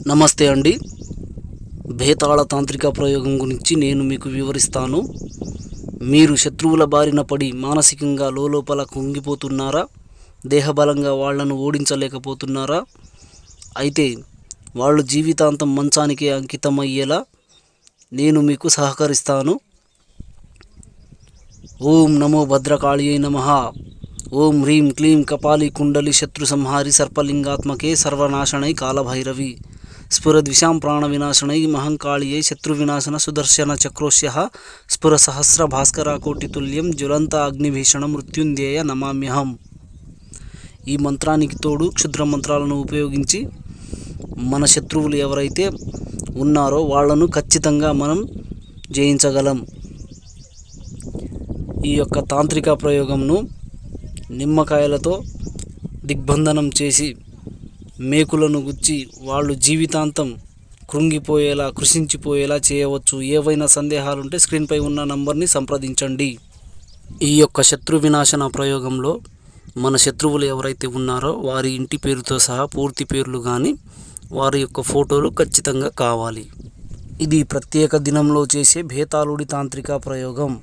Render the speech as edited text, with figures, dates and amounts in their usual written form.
నమస్తే అండి. భేతాళ తాంత్రిక ప్రయోగం గురించి నేను మీకు వివరిస్తాను. మీరు శత్రువుల బారిన పడి మానసికంగా లోపల కుంగిపోతున్నారా? దేహబలంగా వాళ్లను ఓడించలేకపోతున్నారా? అయితే వాళ్ళు జీవితాంతం మంచానికే అంకితమయ్యేలా నేను మీకు సహకరిస్తాను. ఓం నమో భద్రకాళియై నమః. ఓం హ్రీం క్లీం కపాలి కుండలి శత్రు సంహారి సర్పలింగాత్మకే సర్వనాశనై కాలభైరవి స్ఫురద్విషాం ప్రాణ వినాశనై మహంకాళియై శత్రు వినాశన సుదర్శన చక్రోశ్య స్ఫుర సహస్ర భాస్కరాకోటితుల్యం జ్వలంత అగ్నిభీషణ మృత్యుంజయ నమామ్యహం. ఈ మంత్రానికి తోడు క్షుద్ర మంత్రాలను ఉపయోగించి మన శత్రువులు ఎవరైతే ఉన్నారో వాళ్లను ఖచ్చితంగా మనం జయించగలం. ఈ యొక్క తాంత్రిక ప్రయోగంను నిమ్మకాయలతో దిగ్బంధనం చేసి మేకులను గుచ్చి వాళ్ళు జీవితాంతం కృంగిపోయేలా కృషించిపోయేలా చేయవచ్చు. ఏవైనా సందేహాలుంటే స్క్రీన్పై ఉన్న నంబర్ని సంప్రదించండి. ఈ యొక్క శత్రు వినాశన ప్రయోగంలో మన శత్రువులు ఎవరైతే ఉన్నారో వారి ఇంటి పేరుతో సహా పూర్తి పేర్లు కానీ వారి యొక్క ఫోటోలు ఖచ్చితంగా కావాలి. ఇది ప్రత్యేక దినంలో చేసే భేతాళుడి తాంత్రిక ప్రయోగం.